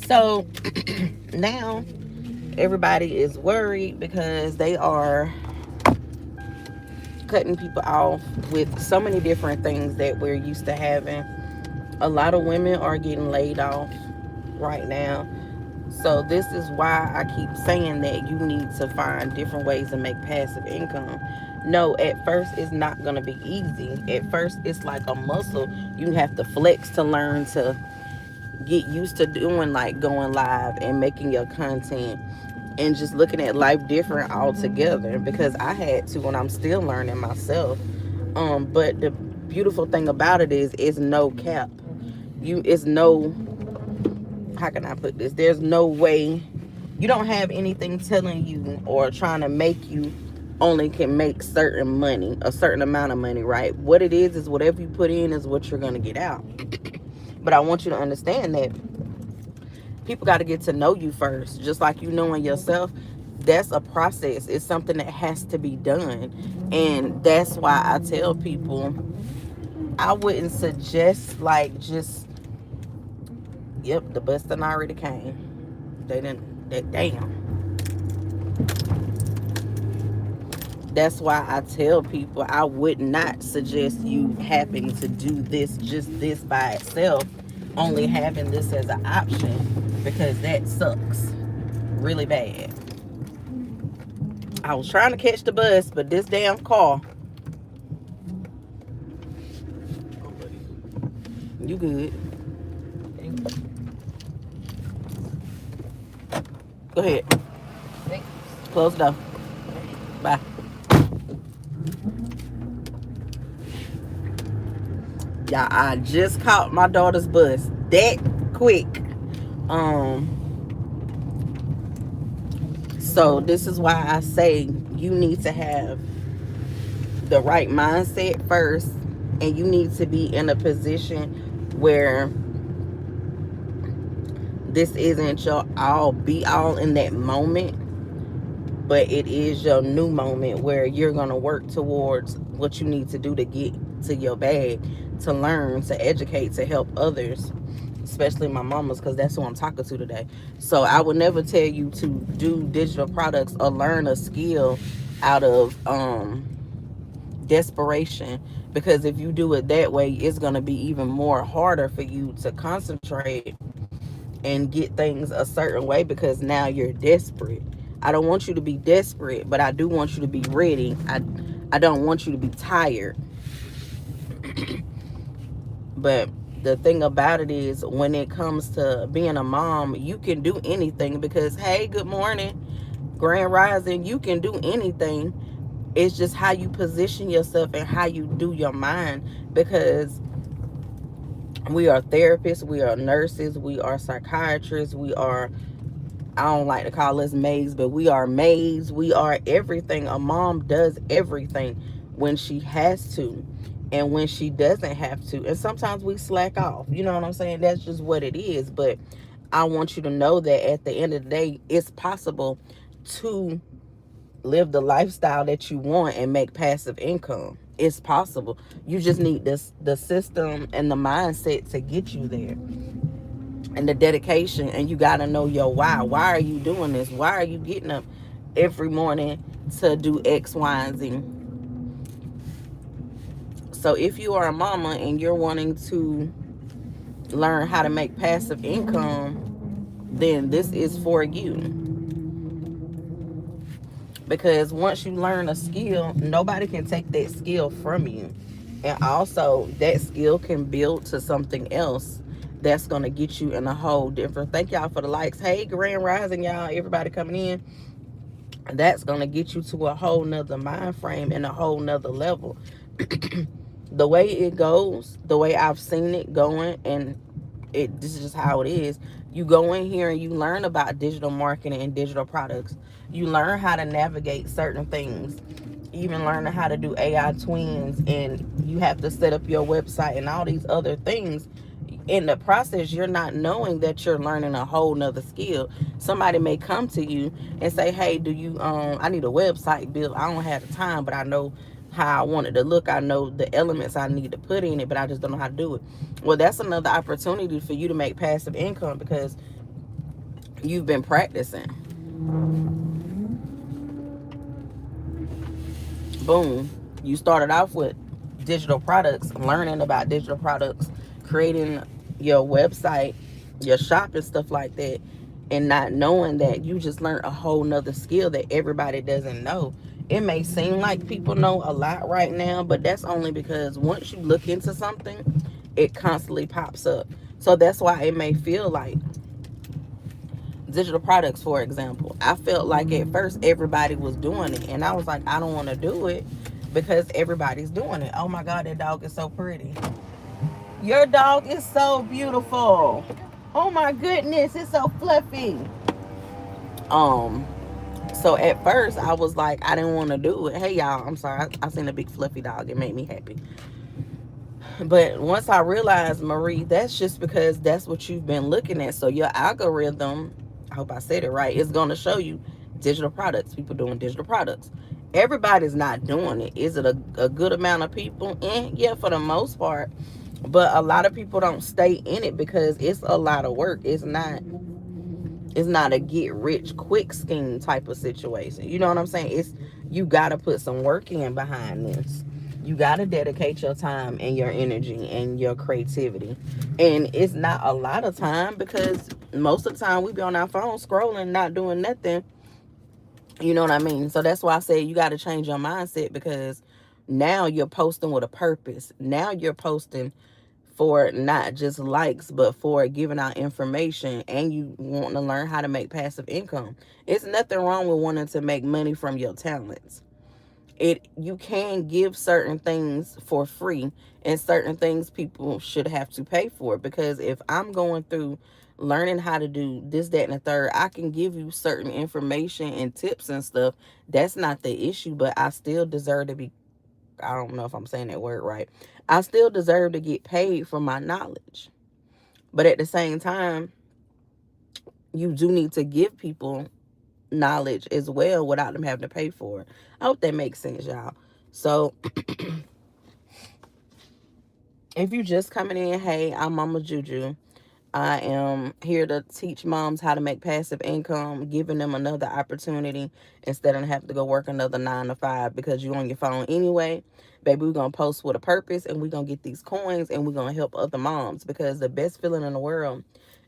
So now everybody is worried because they are cutting people off with so many different things that we're used to having. A lot of women are getting laid off right now. So this is why I keep saying that you need to find different ways to make passive income. No, at first it's not going to be easy. At first it's like a muscle. You have to flex to learn to get used to doing, like going live and making your content and just looking at life different altogether, because I had to, and I'm still learning myself. But the beautiful thing about it is it's no cap. It's no, how can I put this? There's no way, you don't have anything telling you or trying to make you only can make certain money, a certain amount of money, right? What it is whatever you put in is what you're going to get out. But I want you to understand that people got to get to know you first, just like you knowing yourself. That's a process. It's something that has to be done. And that's why I tell people I wouldn't suggest like just, yep, the bus done already came. They didn't, that damn. That's why I tell people I would not suggest you having to do this, just this by itself, only having this as an option, because that sucks really bad. I was trying to catch the bus, but this damn car. You good? Go ahead. Close the door. Bye. Yeah, I just caught my daughter's bus that quick. Um, so this is why I say you need to have the right mindset first, and you need to be in a position where this isn't your all be all in that moment, but it is your new moment where you're going to work towards what you need to do to get to your bag, to learn, to educate, to help others, especially my mamas, because that's who I'm talking to today. So I would never tell you to do digital products or learn a skill out of desperation, because if you do it that way, it's going to be even more harder for you to concentrate and get things a certain way, because now you're desperate. I don't want you to be desperate, but I do want you to be ready. I don't want you to be tired. But the thing about it is, when it comes to being a mom, you can do anything, because hey, good morning, grand rising, you can do anything. It's just how you position yourself and how you do your mind, because we are therapists, we are nurses, we are psychiatrists, we are, I don't like to call us maids, but we are maids. We are everything. A mom does everything when she has to and when she doesn't have to. And sometimes we slack off. You know what I'm saying? That's just what it is. But I want you to know that at the end of the day, it's possible to live the lifestyle that you want and make passive income. It's possible. You just need the system and the mindset to get you there, and the dedication. And you got to know your why are you doing this? Why are you getting up every morning to do X, Y, and Z? So if you are a mama and you're wanting to learn how to make passive income, then this is for you. Because once you learn a skill, nobody can take that skill from you. And also, that skill can build to something else that's going to get you in a whole different. Thank y'all for the likes. Hey, grand rising, y'all, everybody coming in. That's going to get you to a whole nother mind frame and a whole nother level. The way it goes, the way I've seen it going, and this is just how it is. You go in here and you learn about digital marketing and digital products. You learn how to navigate certain things, even learning how to do AI twins, and you have to set up your website and all these other things. in the process, you're not knowing that you're learning a whole nother skill. Somebody may come to you and say, hey, do you I need a website built. I don't have the time, but I know how I want it to look. I know the elements I need to put in it, but I just don't know how to do it. Well, that's another opportunity for you to make passive income because you've been practicing. Boom. You started off with digital products, learning about digital products, creating your website, your shop and stuff like that, and not knowing that you just learned a whole nother skill that everybody doesn't know. It may seem like people know a lot right now, but that's only because once you look into something, it constantly pops up. So that's why it may feel like digital products, for example. I felt like at first everybody was doing it, and I was like, I don't want to do it because everybody's doing it. Oh my God, that dog is so pretty. Your dog is so beautiful. Oh my goodness, it's so fluffy. Um, so at first I was like, I didn't want to do it. Hey y'all, I'm sorry. I seen a big fluffy dog. It made me happy. But once I realized, Marie, that's just because that's what you've been looking at. So your algorithm, I hope I said it right, is going to show you digital products, people doing digital products. Everybody's not doing it. Is it a good amount of people? Yeah, for the most part. But a lot of people don't stay in it because it's a lot of work. It's not a get rich quick scheme type of situation. You know what I'm saying? It's you got to put some work in behind this. You got to dedicate your time and your energy and your creativity. And it's not a lot of time because most of the time we be on our phone scrolling, not doing nothing. You know what I mean? So that's why I say you got to change your mindset because now you're posting with a purpose. Now you're posting for not just likes, but for giving out information, and you want to learn how to make passive income. It's nothing wrong with wanting to make money from your talents. You can give certain things for free, and certain things people should have to pay for, because if I'm going through learning how to do this, that, and the third, I can give you certain information and tips and stuff. That's not the issue, but I still deserve to be, I don't know if I'm saying that word right. I still deserve to get paid for my knowledge. But at the same time, you do need to give people knowledge as well without them having to pay for it. I hope that makes sense, y'all. So if you just coming in, hey, I'm Mama Juju. I am here to teach moms how to make passive income, giving them another opportunity instead of having to go work another 9 to 5 because you're on your phone anyway. Baby, we're going to post with a purpose, and we're going to get these coins, and we're going to help other moms, because the best feeling in the world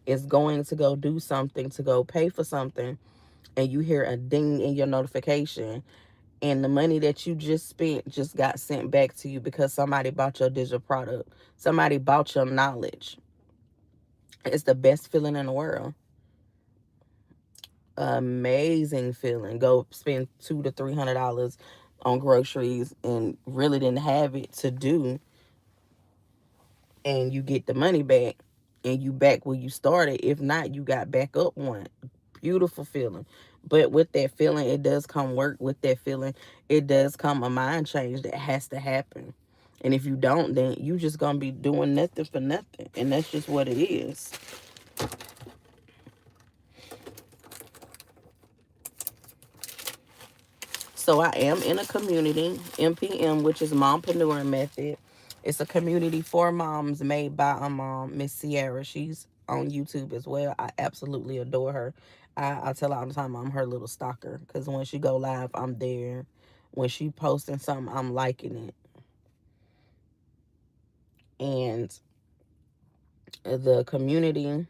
is going to go do something, to go pay for something, and you hear a ding in your notification, and the money that you just spent just got sent back to you because somebody bought your digital product. Somebody bought your knowledge. It's the best feeling in the world. Amazing feeling. Go spend $200 to $300 on groceries and really didn't have it to do, and you get the money back, and you back where you started. If not, you got back up one. Beautiful feeling. But with that feeling, it does come work. With that feeling, it does come a mind change that has to happen. And if you don't, then you just gonna be doing nothing for nothing. And that's just what it is. So I am in a community, MPM, which is Mompreneur Method. It's a community for moms made by a mom, Miss Sierra. She's on YouTube as well. I absolutely adore her. I tell her all the time I'm her little stalker, because when she go live, I'm there. When she posting something, I'm liking it. And the community,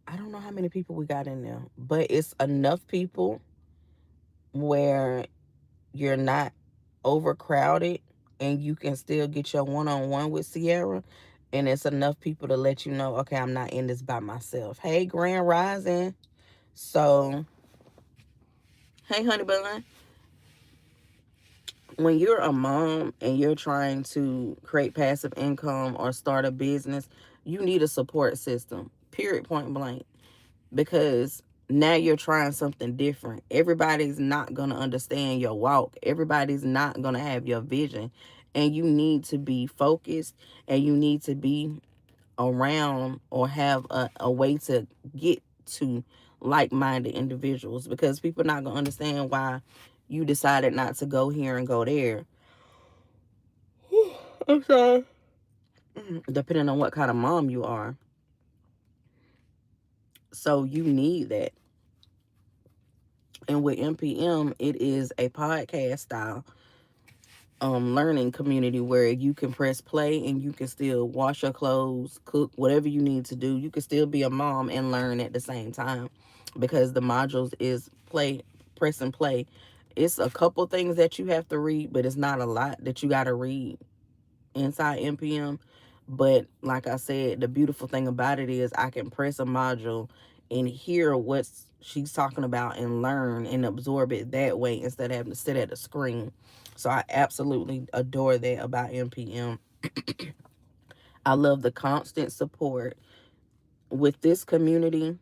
I don't know how many people we got in there, but it's enough people where you're not overcrowded, and you can still get your one-on-one with Sierra, and it's enough people to let you know, okay, I'm not in this by myself. Hey, Grand Rising. So, hey, honey bun. When you're a mom and you're trying to create passive income or start a business, you need a support system, period, point blank, because now you're trying something different. Everybody's not going to understand your walk. Everybody's not going to have your vision. And you need to be focused, and you need to be around or have a way to get to like-minded individuals, because people not gonna understand why you decided not to go here and go there. I'm sorry. Depending on what kind of mom you are. So you need that. And with MPM, it is a podcast style learning community where you can press play and you can still wash your clothes, cook, whatever you need to do. You can still be a mom and learn at the same time, because the modules is play, press and play. It's a couple things that you have to read, but it's not a lot that you got to read inside MPM. But like I said, the beautiful thing about it is I can press a module and hear what she's talking about and learn and absorb it that way instead of having to sit at a screen. So I absolutely adore that about MPM. I love the constant support. With this community,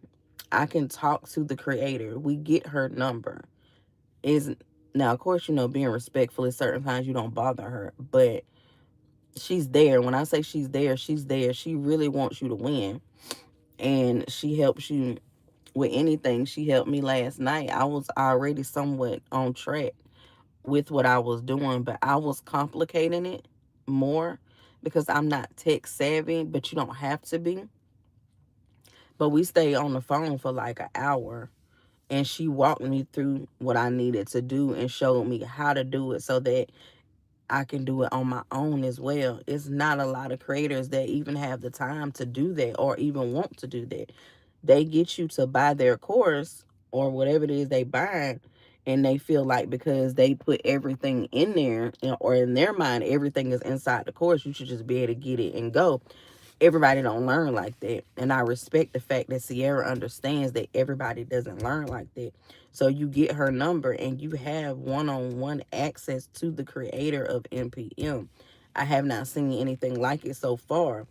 I can talk to the creator. We get her number. Is Now, of course, being respectful at certain times you don't bother her, but she's there. When I say she's there, she's there. She really wants you to win. And she helps you with anything. She helped me last night. I was already somewhat on track with what I was doing, but I was complicating it more because I'm not tech savvy, but you don't have to be. But we stayed on the phone for like an hour, and she walked me through what I needed to do and showed me how to do it so that I can do it on my own as well. It's not a lot of creators that even have the time to do that or even want to do that. They get you to buy their course or whatever it is they buy, and they feel like because they put everything in there, or in their mind everything is inside the course, you should just be able to get it and go. Everybody don't learn like that, and I respect the fact that Sierra understands that everybody doesn't learn like that. So you get her number and you have one-on-one access to the creator of MPM. I have not seen anything like it so far.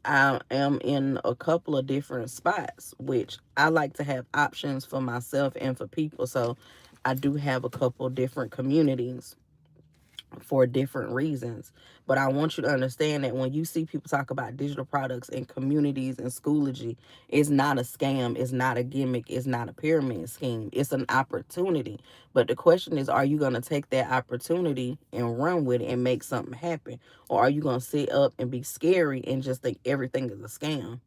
I am in a couple of different spots, which I like to have options for myself and for people. So I do have a couple different communities for different reasons. But I want you to understand that when you see people talk about digital products and communities and Schoology, it's not a scam, it's not a gimmick, it's not a pyramid scheme. It's an opportunity. But the question is, are you going to take that opportunity and run with it and make something happen? Or are you going to sit up and be scary and just think everything is a scam?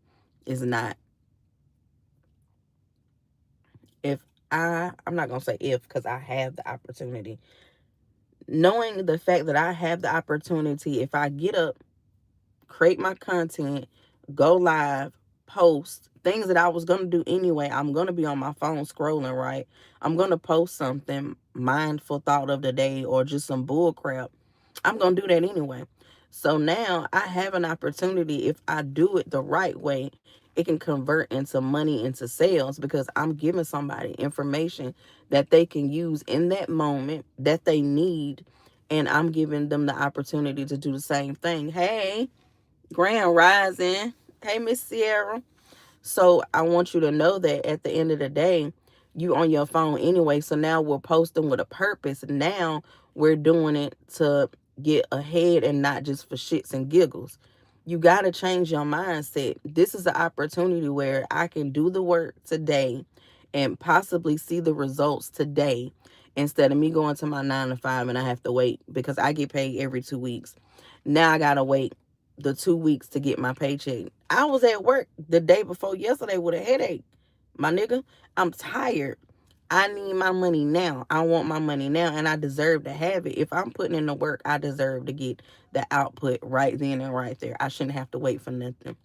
It's not. If I'm not going to say if, because I have the opportunity. Knowing the fact that I have the opportunity, if I get up, create my content, go live, post things that I was going to do anyway. I'm going to be on my phone scrolling, right? I'm going to post something, mindful thought of the day, or just some bull crap. I'm going to do that anyway. So now I have an opportunity. If I do it the right way, it can convert into money, into sales, because I'm giving somebody information that they can use in that moment that they need. And I'm giving them the opportunity to do the same thing. Hey, Grand Rising. Hey, Miss Sierra. So I want you to know that at the end of the day, you on your phone anyway. So now we're posting with a purpose. Now we're doing it to get ahead and not just for shits and giggles. You got to change your mindset. This is an opportunity where I can do the work today and possibly see the results today, instead of me going to my 9 to 5 and I have to wait because I get paid every 2 weeks. Now I got to wait the 2 weeks to get my paycheck. I was at work the day before yesterday with a headache. My nigga, I'm tired. I need my money now. I want my money now, and I deserve to have it. If I'm putting in the work, I deserve to get the output right then and right there. I shouldn't have to wait for nothing.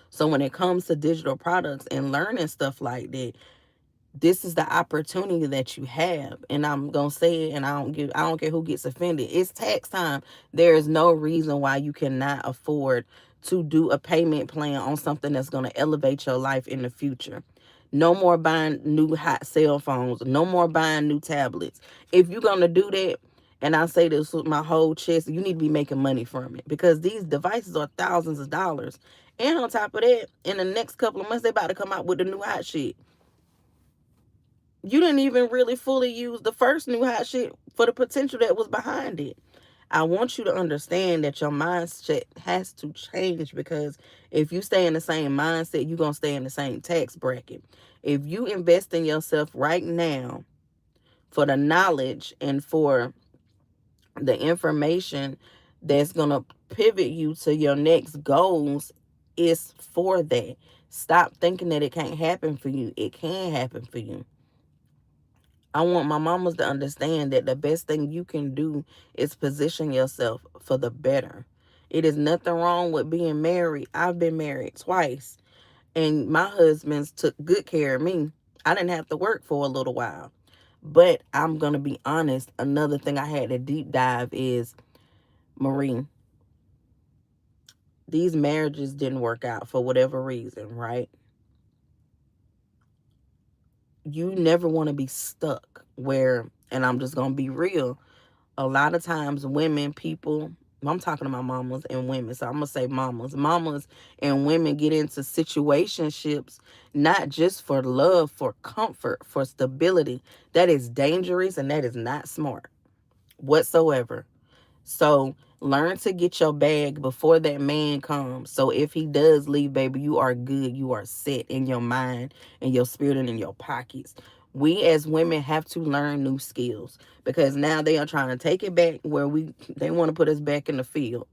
So when it comes to digital products and learning stuff like that, this is the opportunity that you have. And I'm gonna say it, and I don't care who gets offended. It's tax time. There is no reason why you cannot afford to do a payment plan on something that's gonna elevate your life in the future. No more buying new hot cell phones, no more buying new tablets. If you're gonna do that, and I say this with my whole chest, you need to be making money from it, because these devices are thousands of dollars. And on top of that, in the next couple of months, they about to come out with the new hot shit. You didn't even really fully use the first new hot shit for the potential that was behind it. I want you to understand that your mindset has to change, because if you stay in the same mindset, you're going to stay in the same tax bracket. If you invest in yourself right now for the knowledge and for the information that's going to pivot you to your next goals, is for that. Stop thinking that it can't happen for you. It can happen for you. I want my mamas to understand that the best thing you can do is position yourself for the better. It is nothing wrong with being married. I've been married twice, and my husbands took good care of me. I didn't have to work for a little while. But I'm going to be honest, another thing I had to deep dive is, Marie, these marriages didn't work out for whatever reason, right? You never want to be stuck where, and I'm just going to be real, a lot of times women, people, I'm talking about mamas and women, so I'm going to say mamas and women get into situationships not just for love, for comfort, for stability. That is dangerous, and that is not smart whatsoever. So learn to get your bag before that man comes. So if he does leave, baby, you are good. You are set in your mind and your spirit and in your pockets. We as women have to learn new skills, because now they are trying to take it back where they want to put us back in the field.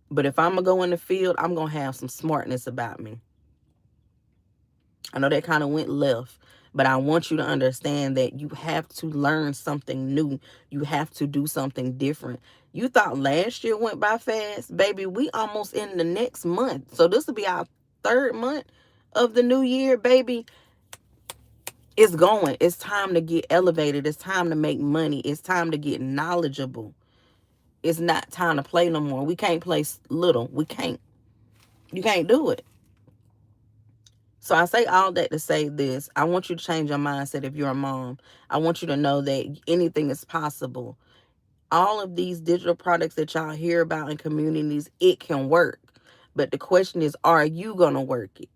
But if I'm going to go in the field, I'm going to have some smartness about me. I know that kind of went left, but I want you to understand that you have to learn something new. You have to do something different. You thought last year went by fast, baby. We almost in the next month. So this will be our third month of the new year, baby. It's going. It's time to get elevated. It's time to make money. It's time to get knowledgeable. It's not time to play no more. We can't play little. We can't. You can't do it. So I say all that to say this. I want you to change your mindset if you're a mom. I want you to know that anything is possible. All of these digital products that y'all hear about in communities, it can work. But the question is, are you going to work it?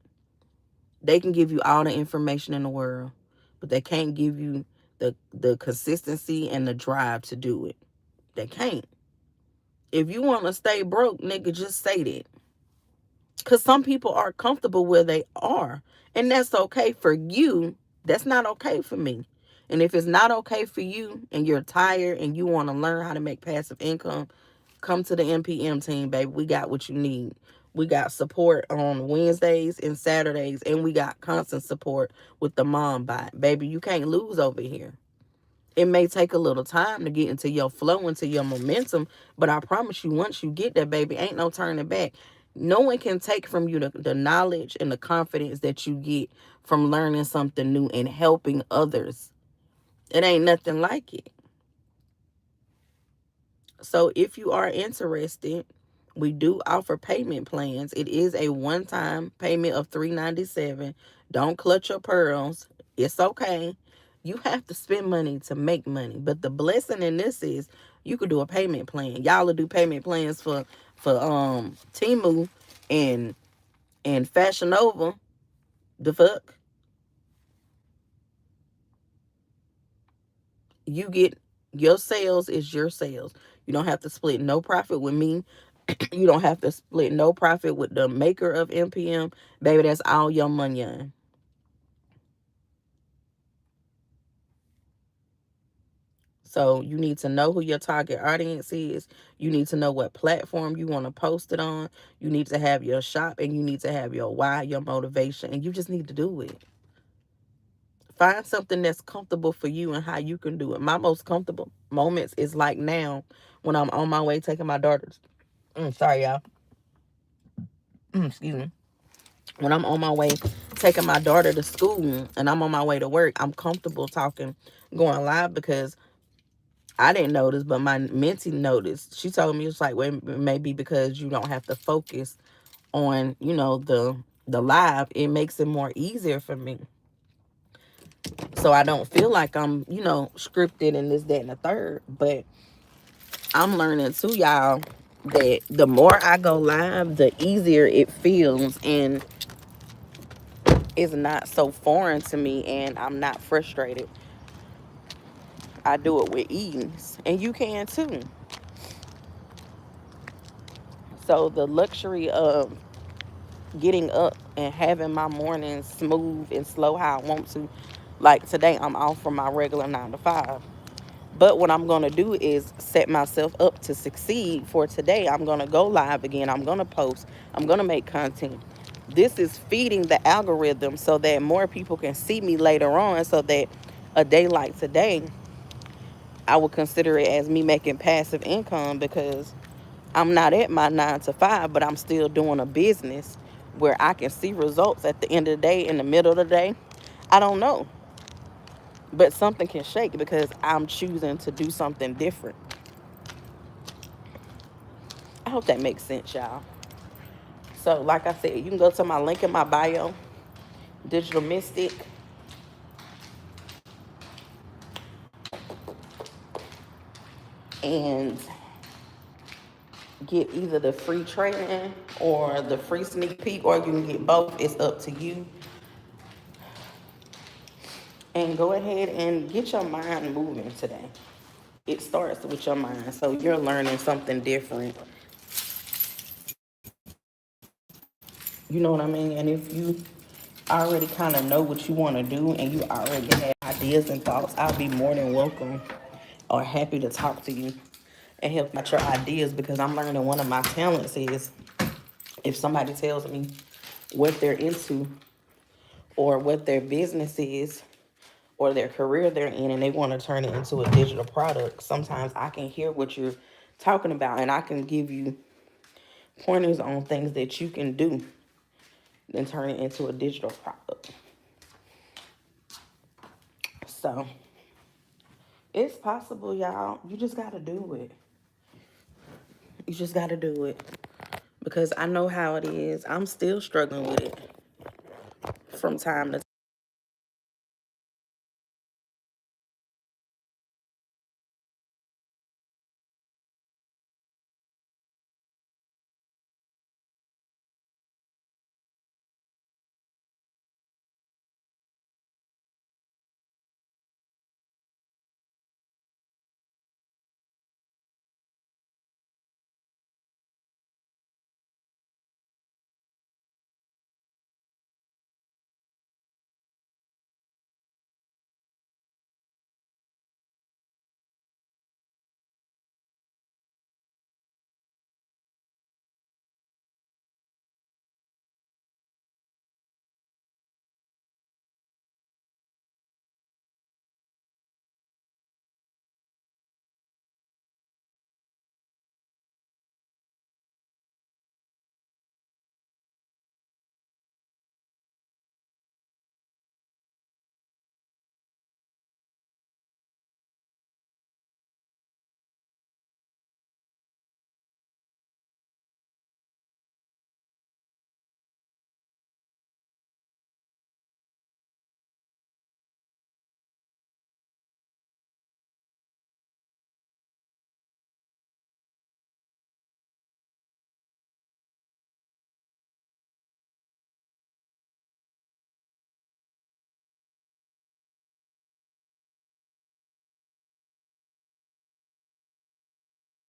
They can give you all the information in the world, but they can't give you the consistency and the drive to do it. They can't. If you want to stay broke, nigga, just say that. Because some people are comfortable where they are. And that's okay for you. That's not okay for me. And if it's not okay for you and you're tired and you want to learn how to make passive income, come to the NPM team, baby. We got what you need. We got support on Wednesdays and Saturdays. And we got constant support with the mom bot. Baby, you can't lose over here. It may take a little time to get into your flow, into your momentum, but I promise you, once you get there, baby, ain't no turning back. No one can take from you the knowledge and the confidence that you get from learning something new and helping others. It ain't nothing like it. So if you are interested, we do offer payment plans. It is a one-time payment of $397. Don't clutch your pearls. It's okay. You have to spend money to make money. But the blessing in this is you could do a payment plan. Y'all will do payment plans for Temu and Fashion Nova. The fuck? You get your sales is your sales. You don't have to split no profit with me. You don't have to split no profit with the maker of NPM. Baby, that's all your money on. So you need to know who your target audience is. You need to know what platform you want to post it on. You need to have your shop, and you need to have your why, your motivation, and you just need to do it. Find something that's comfortable for you and how you can do it. My most comfortable moments is like now when I'm on my way taking my daughters. Sorry, y'all. Excuse me. When I'm on my way taking my daughter to school and I'm on my way to work, I'm comfortable talking, going live, because I didn't notice, but my mentee noticed. She told me, it's like, well, maybe because you don't have to focus on, the live, it makes it more easier for me. So I don't feel like I'm, scripted and this, that, and the third. But I'm learning too, y'all, that the more I go live, the easier it feels, and it's not so foreign to me, and I'm not frustrated. I do it with ease, and you can too. So the luxury of getting up and having my mornings smooth and slow how I want to, like today, I'm off from my regular 9 to 5. But what I'm going to do is set myself up to succeed for today. I'm going to go live again. I'm going to post. I'm going to make content. This is feeding the algorithm so that more people can see me later on, so that a day like today, I would consider it as me making passive income, because I'm not at my 9 to 5, but I'm still doing a business where I can see results at the end of the day, in the middle of the day. I don't know, but something can shake because I'm choosing to do something different. I hope that makes sense, y'all. So, like I said, you can go to my link in my bio, Digital Mystic, and get either the free training or the free sneak peek, or you can get both. It's up to you. And go ahead and get your mind moving today. It starts with your mind. So you're learning something different. You know what I mean? And if you already kind of know what you want to do and you already have ideas and thoughts, I'll be more than welcome or happy to talk to you and help out your ideas, because I'm learning one of my talents is, if somebody tells me what they're into or what their business is or their career they're in, and they want to turn it into a digital product, sometimes I can hear what you're talking about and I can give you pointers on things that you can do and turn it into a digital product. So it's possible, y'all. You just got to do it. You just got to do it, because I know how it is. I'm still struggling with it from time to